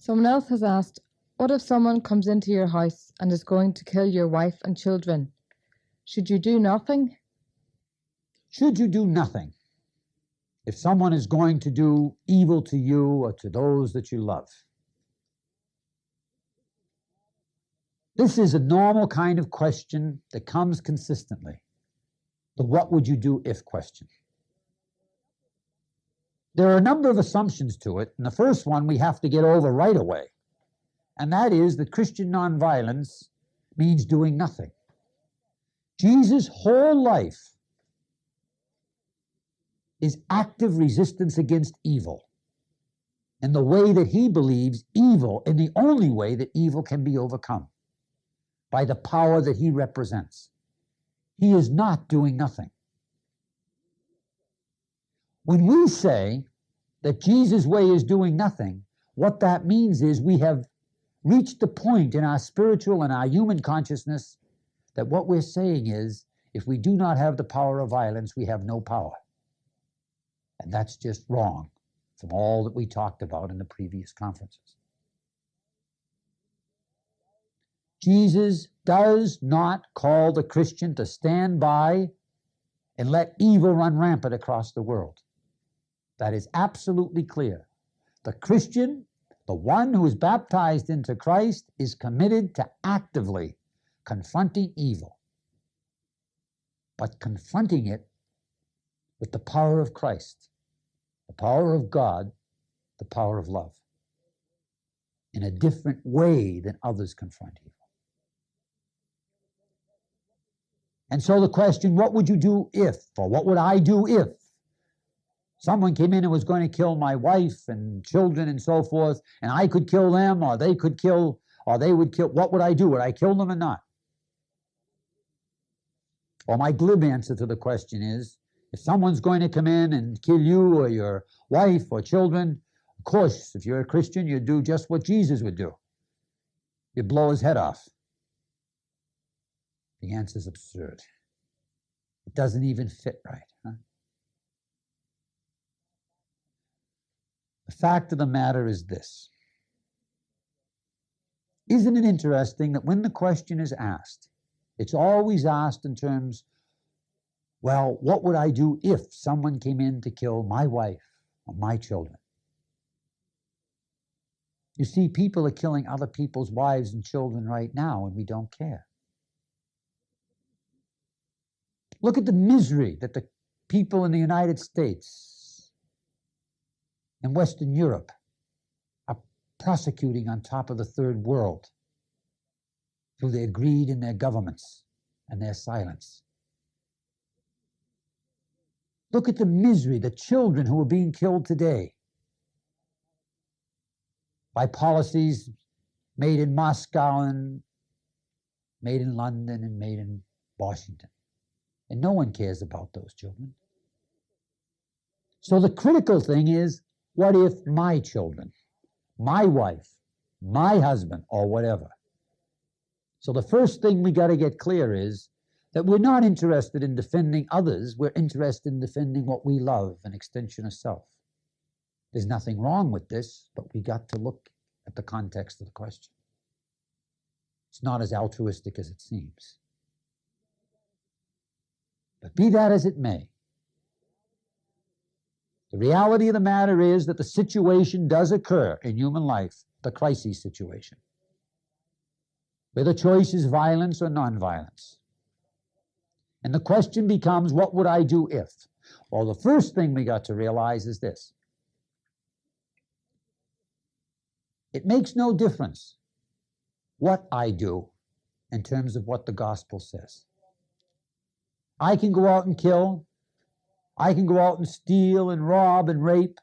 Someone else has asked, what if someone comes into your house and is going to kill your wife and children? Should you do nothing? Should you do nothing if someone is going to do evil to you or to those that you love? This is a normal kind of question that comes consistently. The what would you do if question. There are a number of assumptions to it, and the first one we have to get over right away, and that is that Christian nonviolence means doing nothing. Jesus' whole life is active resistance against evil in the way that he believes evil, in the only way that evil can be overcome, by the power that he represents. He is not doing nothing. When we say that Jesus' way is doing nothing, what that means is we have reached the point in our spiritual and our human consciousness that what we're saying is, if we do not have the power of violence, we have no power. And that's just wrong from all that we talked about in the previous conferences. Jesus does not call the Christian to stand by and let evil run rampant across the world. That is absolutely clear. The Christian, the one who is baptized into Christ, is committed to actively confronting evil, but confronting it with the power of Christ, the power of God, the power of love, in a different way than others confront evil. And so the question, what would you do if, or what would I do if someone came in and was going to kill my wife and children and so forth, and I could kill them, or they could kill, or they would kill, what would I do? Would I kill them or not? Well, my glib answer to the question is, if someone's going to come in and kill you or your wife or children, of course, if you're a Christian, you'd do just what Jesus would do. You'd blow his head off. The answer is absurd. It doesn't even fit right. Huh? The fact of the matter is this. Isn't it interesting that when the question is asked, it's always asked in terms, well, what would I do if someone came in to kill my wife or my children? You see, people are killing other people's wives and children right now, and we don't care. Look at the misery that the people in the United States and Western Europe are prosecuting on top of the third world through their greed in their governments and their silence. Look at the misery, the children who are being killed today by policies made in Moscow and made in London and made in Washington. And no one cares about those children. So the critical thing is, what if my children, my wife, my husband, or whatever? So the first thing we got to get clear is that we're not interested in defending others. We're interested in defending what we love, an extension of self. There's nothing wrong with this, but we got to look at the context of the question. It's not as altruistic as it seems. But be that as it may, the reality of the matter is that the situation does occur in human life, the crisis situation, where the choice is violence or nonviolence. And the question becomes, what would I do if? Well, the first thing we got to realize is this. It makes no difference what I do in terms of what the gospel says. I can go out and kill. I can go out and steal and rob and rape.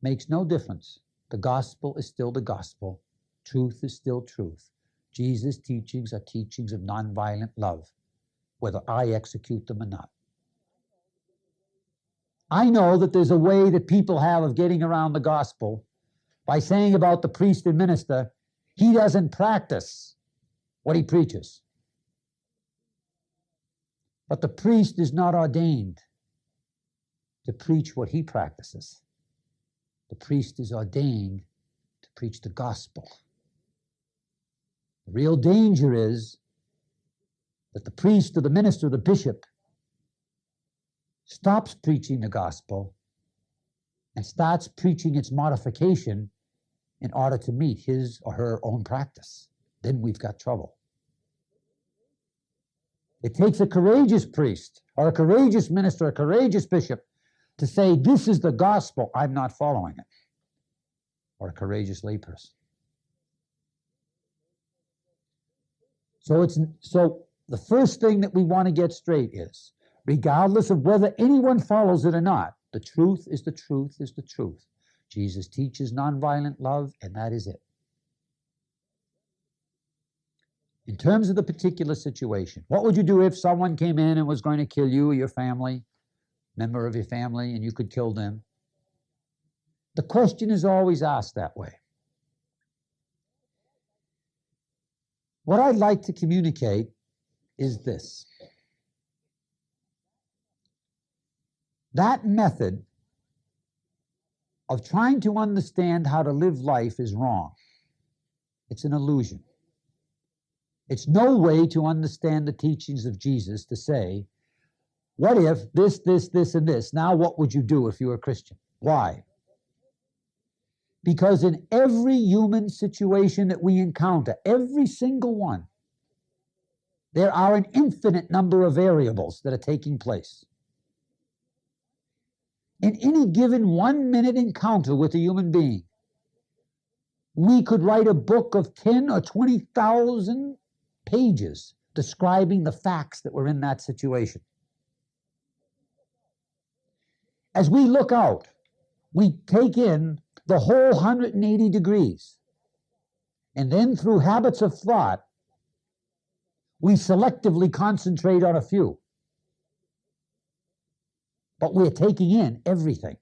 Makes no difference. The gospel is still the gospel. Truth is still truth. Jesus' teachings are teachings of nonviolent love, whether I execute them or not. I know that there's a way that people have of getting around the gospel by saying about the priest and minister, he doesn't practice what he preaches. But the priest is not ordained to preach what he practices. The priest is ordained to preach the gospel. The real danger is that the priest or the minister or the bishop stops preaching the gospel and starts preaching its modification in order to meet his or her own practice. Then we've got trouble. It takes a courageous priest or a courageous minister, a courageous bishop to say, this is the gospel, I'm not following it. Or a courageous layperson. So the first thing that we want to get straight is, regardless of whether anyone follows it or not, the truth is the truth is the truth. Jesus teaches nonviolent love, and that is it. In terms of the particular situation, what would you do if someone came in and was going to kill you or your family, member of your family, and you could kill them? The question is always asked that way. What I'd like to communicate is this. That method of trying to understand how to live life is wrong. It's an illusion. It's no way to understand the teachings of Jesus to say, what if this, and this? Now what would you do if you were a Christian? Why? Because in every human situation that we encounter, every single one, there are an infinite number of variables that are taking place. In any given 1-minute encounter with a human being, we could write a book of 10 or 20,000 pages describing the facts that were in that situation. As we look out, we take in the whole 180 degrees. And then through habits of thought, we selectively concentrate on a few. But we're taking in everything.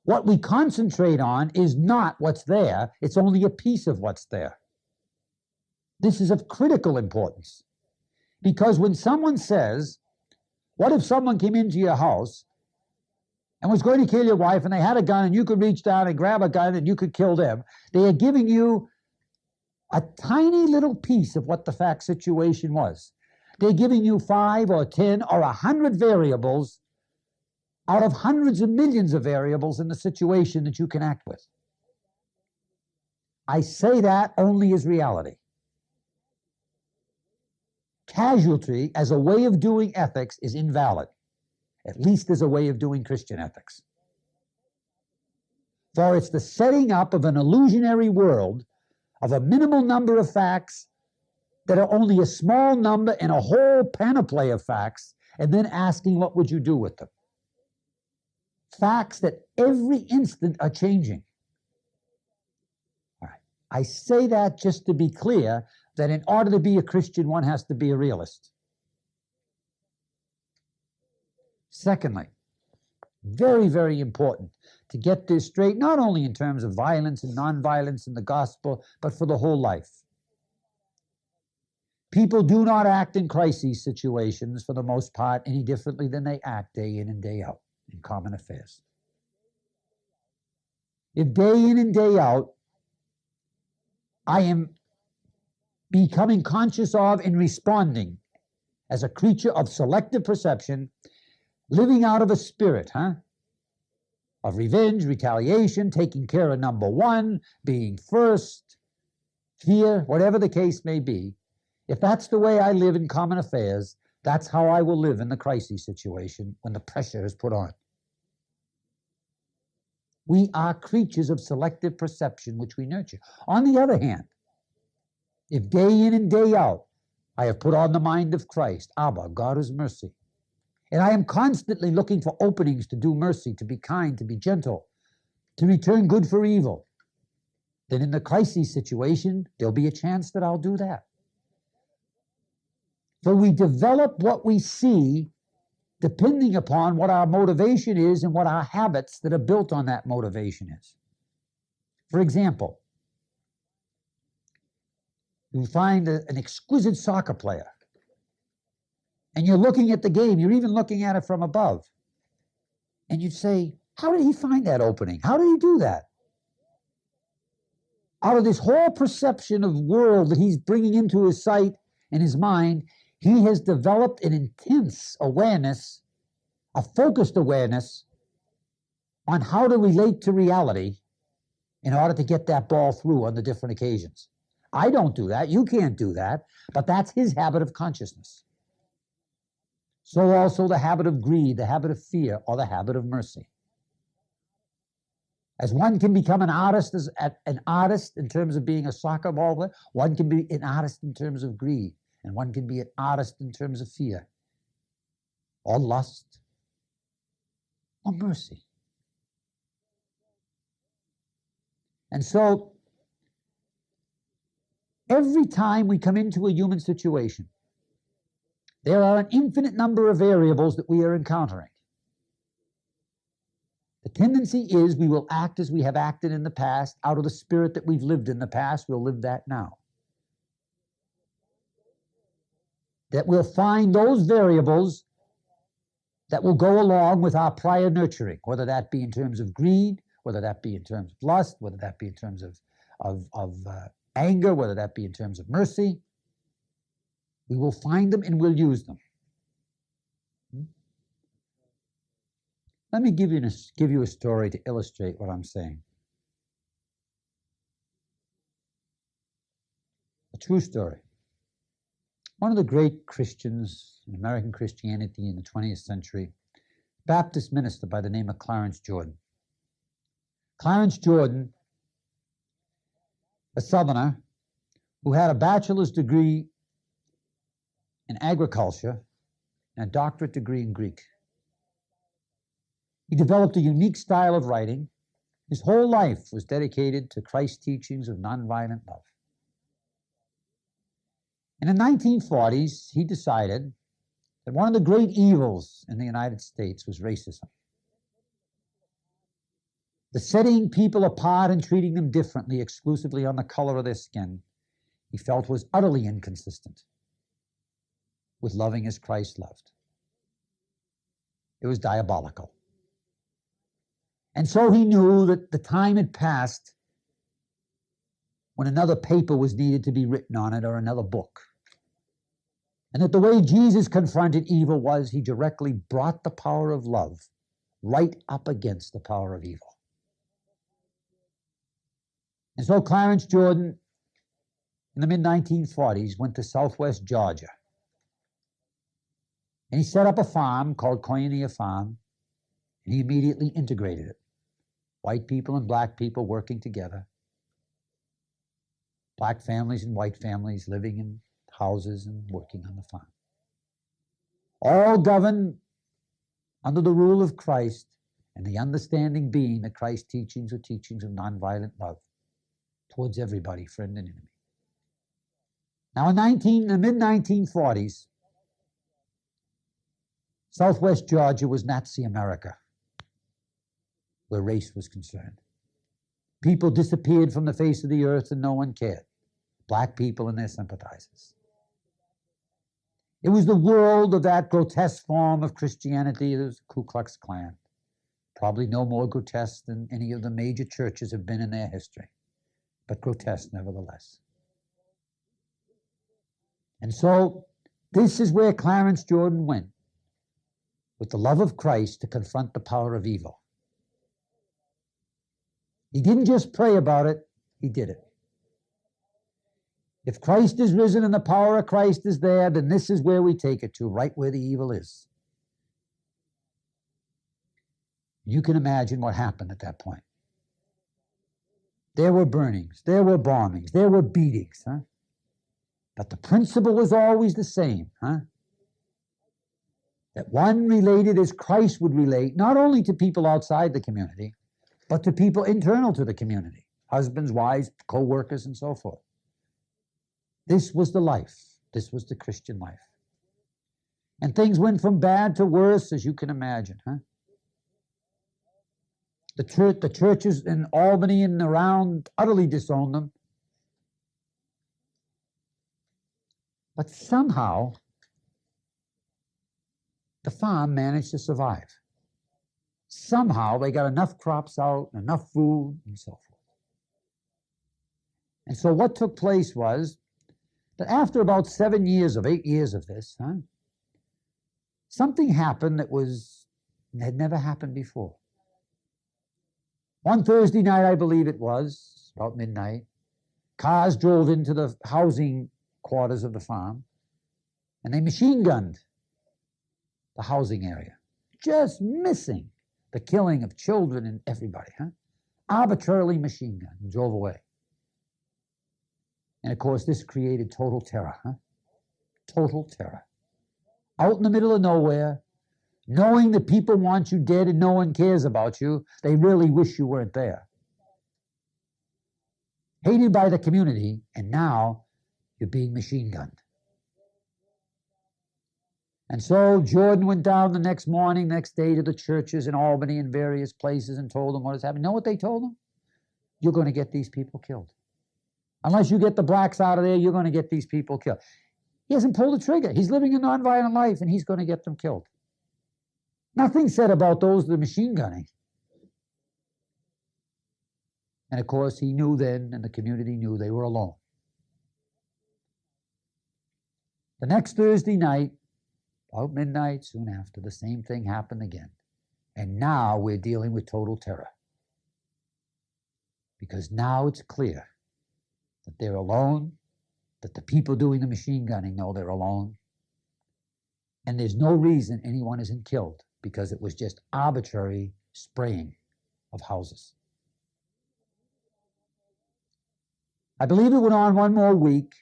What we concentrate on is not what's there, it's only a piece of what's there. This is of critical importance. Because when someone says, what if someone came into your house and was going to kill your wife and they had a gun and you could reach down and grab a gun and you could kill them? They are giving you a tiny little piece of what the fact situation was. They're giving you 5 or 10 or 100 variables out of hundreds of millions of variables in the situation that you can act with. I say that only as reality. Casualty as a way of doing ethics is invalid, at least as a way of doing Christian ethics. For it's the setting up of an illusionary world of a minimal number of facts that are only a small number in a whole panoply of facts, and then asking what would you do with them. Facts that every instant are changing. All right. I say that just to be clear that in order to be a Christian, one has to be a realist. Secondly, very, very important to get this straight, not only in terms of violence and nonviolence in the gospel, but for the whole life. People do not act in crisis situations, for the most part, any differently than they act day in and day out in common affairs. If day in and day out, I am becoming conscious of and responding as a creature of selective perception, living out of a spirit, of revenge, retaliation, taking care of number one, being first, fear, whatever the case may be, if that's the way I live in common affairs, that's how I will live in the crisis situation when the pressure is put on. We are creatures of selective perception, which we nurture. On the other hand, if day in and day out, I have put on the mind of Christ, Abba, God is mercy, and I am constantly looking for openings to do mercy, to be kind, to be gentle, to return good for evil, then in the crisis situation, there'll be a chance that I'll do that. So we develop what we see depending upon what our motivation is and what our habits that are built on that motivation is. For example, you find an exquisite soccer player, and you're looking at the game, you're even looking at it from above, and you'd say, how did he find that opening? How did he do that? Out of this whole perception of world that he's bringing into his sight and his mind, he has developed an intense awareness, a focused awareness on how to relate to reality in order to get that ball through on the different occasions. I don't do that. You can't do that. But that's his habit of consciousness. So also the habit of greed, the habit of fear, or the habit of mercy. As one can become an artist in terms of being a soccer ball player, one can be an artist in terms of greed, and one can be an artist in terms of fear, or lust, or mercy. And so, every time we come into a human situation, there are an infinite number of variables that we are encountering. The tendency is we will act as we have acted in the past. Out of the spirit that we've lived in the past, we'll live that now. That we'll find those variables that will go along with our prior nurturing, whether that be in terms of greed, whether that be in terms of lust, whether that be in terms of anger, whether that be in terms of mercy. We will find them and we'll use them. Let me give you a story to illustrate what I'm saying. A true story. One of the great Christians in American Christianity in the 20th century, Baptist minister by the name of Clarence Jordan. Clarence Jordan, a Southerner who had a bachelor's degree in agriculture and a doctorate degree in Greek. He developed a unique style of writing. His whole life was dedicated to Christ's teachings of nonviolent love. In the 1940s, he decided that one of the great evils in the United States was racism. The setting people apart and treating them differently exclusively on the color of their skin, he felt was utterly inconsistent with loving as Christ loved. It was diabolical. And so he knew that the time had passed when another paper was needed to be written on it or another book. And that the way Jesus confronted evil was he directly brought the power of love right up against the power of evil. And so Clarence Jordan, in the mid-1940s, went to southwest Georgia. And he set up a farm called Koinonia Farm, and he immediately integrated it. White people and black people working together. Black families and white families living in houses and working on the farm. All governed under the rule of Christ, and the understanding being that Christ's teachings are teachings of nonviolent love towards everybody, friend and enemy. Now in the mid-1940s, southwest Georgia was Nazi America, where race was concerned. People disappeared from the face of the earth and no one cared. Black people and their sympathizers. It was the world of that grotesque form of Christianity, the Ku Klux Klan. Probably no more grotesque than any of the major churches have been in their history, but grotesque nevertheless. And so this is where Clarence Jordan went, with the love of Christ to confront the power of evil. He didn't just pray about it, he did it. If Christ is risen and the power of Christ is there, then this is where we take it to, right where the evil is. You can imagine what happened at that point. There were burnings, there were bombings, there were beatings, huh? But the principle was always the same, huh? That one related as Christ would relate, not only to people outside the community, but to people internal to the community, husbands, wives, co-workers, and so forth. This was the life. This was the Christian life. And things went from bad to worse, as you can imagine, huh? The churches in Albany and around utterly disowned them. But somehow, the farm managed to survive. Somehow, they got enough crops out, enough food, and so forth. And so what took place was that after about 8 years of this, something happened that had never happened before. One Thursday night, I believe it was, about midnight, cars drove into the housing quarters of the farm, and they machine gunned the housing area, just missing the killing of children and everybody, arbitrarily machine gunned and drove away. And of course, this created total terror, total terror. Out in the middle of nowhere, knowing that people want you dead and no one cares about you, they really wish you weren't there. Hated by the community, and now you're being machine gunned. And so Jordan went down the next day to the churches in Albany and various places and told them what is happening. You know what they told them? You're going to get these people killed. Unless you get the blacks out of there, you're going to get these people killed. He hasn't pulled the trigger. He's living a nonviolent life, and he's going to get them killed. Nothing said about those that are machine gunning. And of course, he knew then, and the community knew they were alone. The next Thursday night, about midnight, soon after, the same thing happened again. And now we're dealing with total terror. Because now it's clear that they're alone, that the people doing the machine gunning know they're alone, and there's no reason anyone isn't killed, because it was just arbitrary spraying of houses. I believe it went on one more week,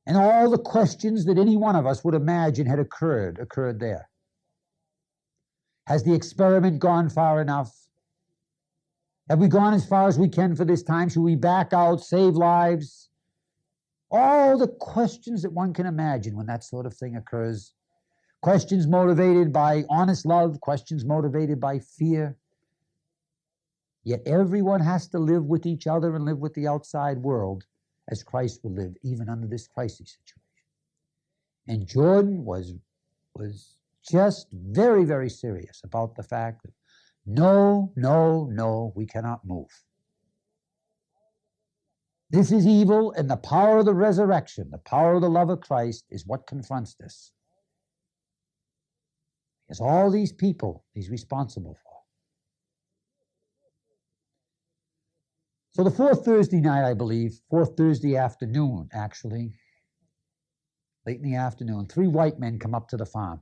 and all the questions that any one of us would imagine had occurred there. Has the experiment gone far enough? Have we gone as far as we can for this time? Should we back out, save lives? All the questions that one can imagine when that sort of thing occurs. Questions motivated by honest love, questions motivated by fear. Yet everyone has to live with each other and live with the outside world as Christ will live, even under this crisis situation. And Jordan was just very, very serious about the fact that no, we cannot move. This is evil, and the power of the resurrection, the power of the love of Christ is what confronts this. Because all these people he's responsible for. So the fourth Thursday night, I believe, fourth Thursday afternoon, actually, late in the afternoon, 3 white men come up to the farm.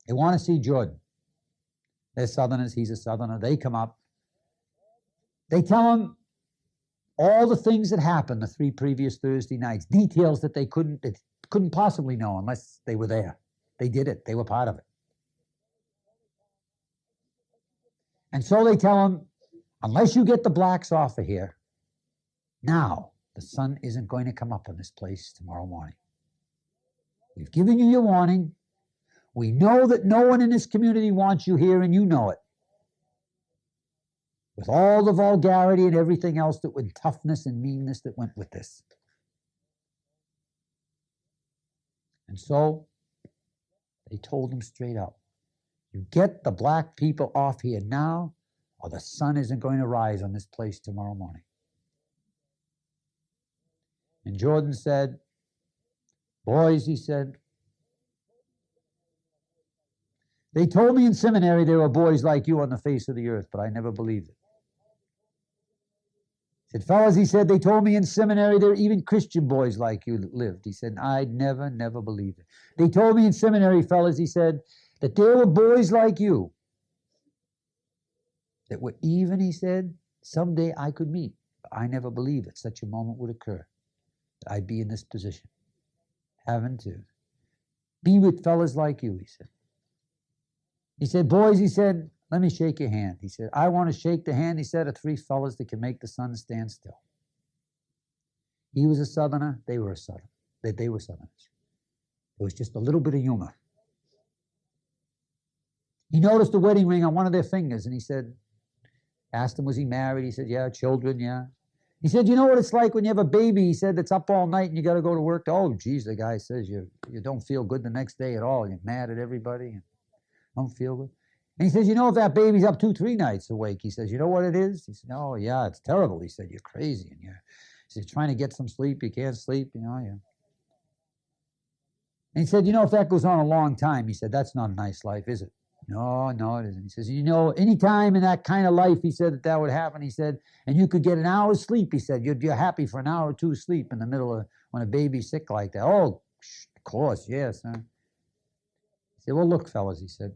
They want to see Jordan. They're Southerners, he's a Southerner. They come up. They tell him all the things that happened the 3 previous Thursday nights, details that they couldn't possibly know unless they were there. They did it. They were part of it. And so they tell him, unless you get the blacks off of here, now the sun isn't going to come up on this place tomorrow morning. We've given you your warning. We know that no one in this community wants you here, and you know it. With all the vulgarity and everything else that with toughness and meanness that went with this. And so they told him straight up, you get the black people off here now, or the sun isn't going to rise on this place tomorrow morning. And Jordan said, boys, he said, they told me in seminary there were boys like you on the face of the earth, but I never believed it. He said, fellas, he said, they told me in seminary there were even Christian boys like you that lived. He said, I'd never believed it. They told me in seminary, fellas, he said, that there were boys like you that were even, he said, someday I could meet. But I never believed that such a moment would occur, that I'd be in this position, having to be with fellas like you, he said. He said, boys, he said, let me shake your hand. He said, I want to shake the hand, he said, of 3 fellas that can make the sun stand still. He was a Southerner, they were a Southerner. They were Southerners. There was just a little bit of humor. He noticed a wedding ring on one of their fingers, and he said, asked him, was he married? He said, yeah, children, yeah. He said, you know what it's like when you have a baby, he said, that's up all night and you got to go to work. Oh, geez, the guy says you don't feel good the next day at all. You're mad at everybody and don't feel good. And he says, you know, if that baby's up 2-3 nights awake, he says, you know what it is? He said, oh, yeah, it's terrible. He said, you're crazy. And he said, trying to get some sleep, you can't sleep, you know. Yeah. And he said, you know, if that goes on a long time, he said, that's not a nice life, is it? No, no, it isn't. He says, you know, any time in that kind of life, he said, that would happen, he said, and you could get an hour's sleep, he said, you're happy for an hour or two sleep in the middle of when a baby's sick like that. Oh, of course, yes. Huh? He said, well, look, fellas, he said,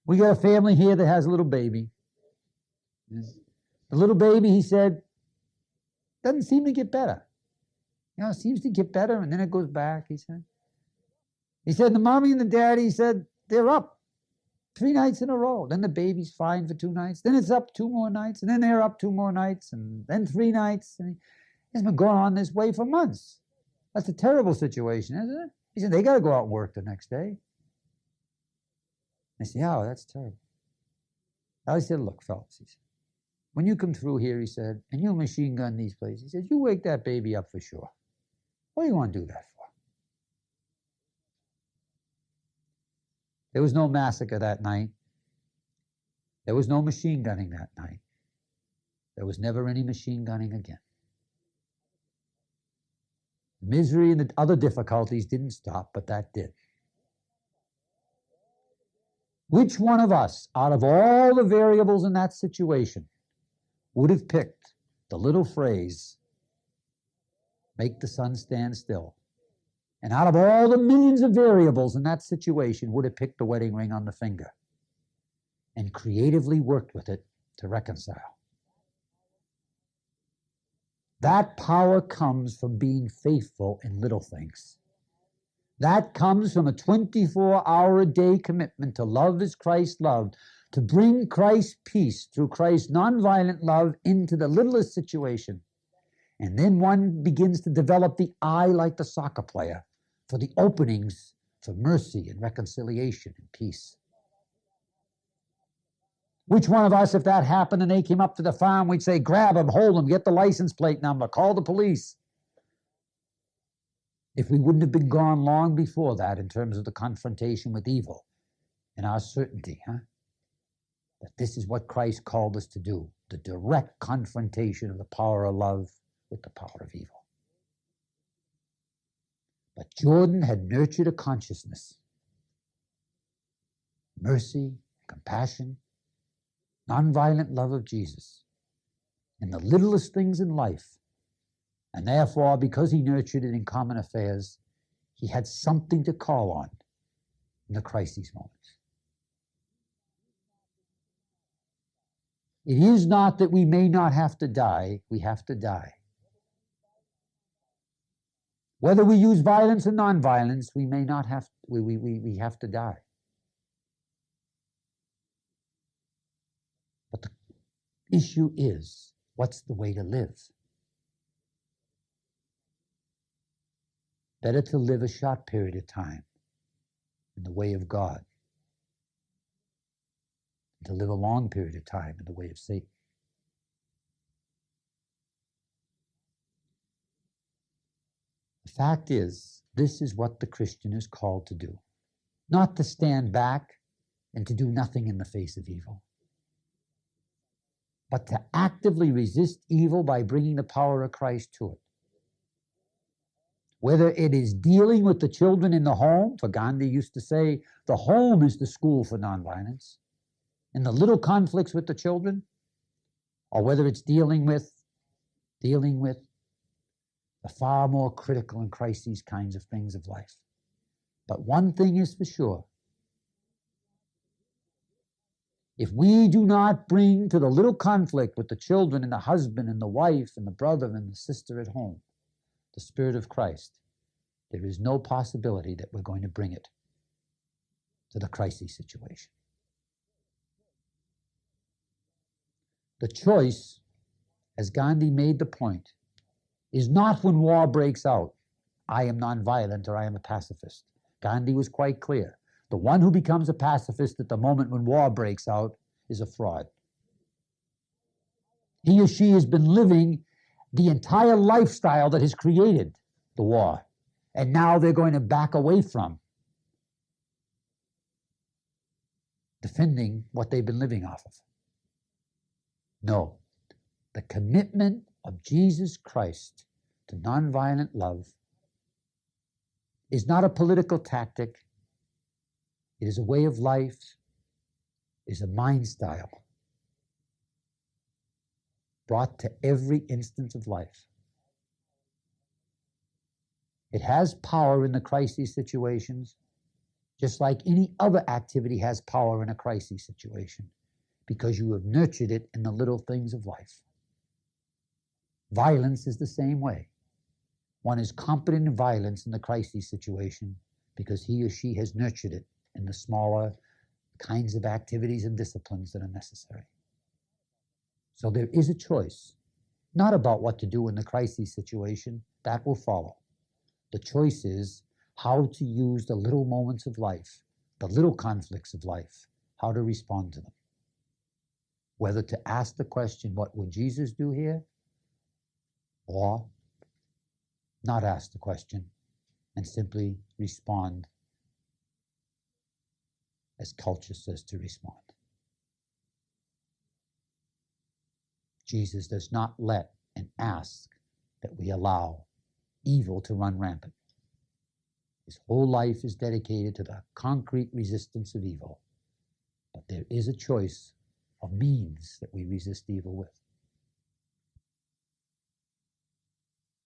we got a family here that has a little baby. The little baby, he said, doesn't seem to get better. You know, it seems to get better, and then it goes back, he said. He said, the mommy and the daddy, he said, they're up 3 nights in a row. Then the baby's fine for 2 nights. Then it's up 2 more nights, and then they're up 2 more nights, and then 3 nights. And it's been going on this way for months. That's a terrible situation, isn't it? He said, they got to go out and work the next day. I said, oh, that's terrible. I said, look, fellas, he said, when you come through here, he said, and you machine gun these places, he said, you wake that baby up for sure. What do you want to do that for? There was no massacre that night. There was no machine gunning that night. There was never any machine gunning again. Misery and the other difficulties didn't stop, but that did. Which one of us, out of all the variables in that situation, would have picked the little phrase, make the sun stand still? And out of all the millions of variables in that situation, would have picked the wedding ring on the finger and creatively worked with it to reconcile? That power comes from being faithful in little things. That comes from a 24-hour-a-day commitment to love as Christ loved, to bring Christ's peace through Christ's nonviolent love into the littlest situation. And then one begins to develop the eye like the soccer player for the openings for mercy and reconciliation and peace. Which one of us, if that happened and they came up to the farm, we'd say, grab them, hold them, get the license plate number, call the police. If we wouldn't have been gone long before that in terms of the confrontation with evil and our certainty, that this is what Christ called us to do, the direct confrontation of the power of love with the power of evil. But Jordan had nurtured a consciousness, mercy, compassion, nonviolent love of Jesus in the littlest things in life. And therefore, because he nurtured it in common affairs, he had something to call on in the crisis moments. It is not that we may not have to die, we have to die. Whether we use violence or nonviolence, we may not have, we have to die. But the issue is, what's the way to live? Better to live a short period of time in the way of God than to live a long period of time in the way of Satan. The fact is, this is what the Christian is called to do. Not to stand back and to do nothing in the face of evil, but to actively resist evil by bringing the power of Christ to it. Whether it is dealing with the children in the home, for Gandhi used to say, the home is the school for nonviolence, and the little conflicts with the children, or whether it's dealing with the far more critical and crises kinds of things of life. But one thing is for sure. If we do not bring to the little conflict with the children and the husband and the wife and the brother and the sister at home the Spirit of Christ, there is no possibility that we're going to bring it to the crisis situation. The choice, as Gandhi made the point, is not when war breaks out, I am nonviolent or I am a pacifist. Gandhi was quite clear. The one who becomes a pacifist at the moment when war breaks out is a fraud. He or she has been living the entire lifestyle that has created the war, and now they're going to back away from defending what they've been living off of. No, the commitment of Jesus Christ to nonviolent love is not a political tactic. It is a way of life, is a mind style brought to every instance of life. It has power in the crisis situations, just like any other activity has power in a crisis situation, because you have nurtured it in the little things of life. Violence is the same way. One is competent in violence in the crisis situation because he or she has nurtured it in the smaller kinds of activities and disciplines that are necessary. So there is a choice, not about what to do in the crisis situation. That will follow. The choice is how to use the little moments of life, the little conflicts of life, how to respond to them. Whether to ask the question, what would Jesus do here? Or not ask the question and simply respond as culture says to respond. Jesus does not let and ask that we allow evil to run rampant. His whole life is dedicated to the concrete resistance of evil. But there is a choice of means that we resist evil with.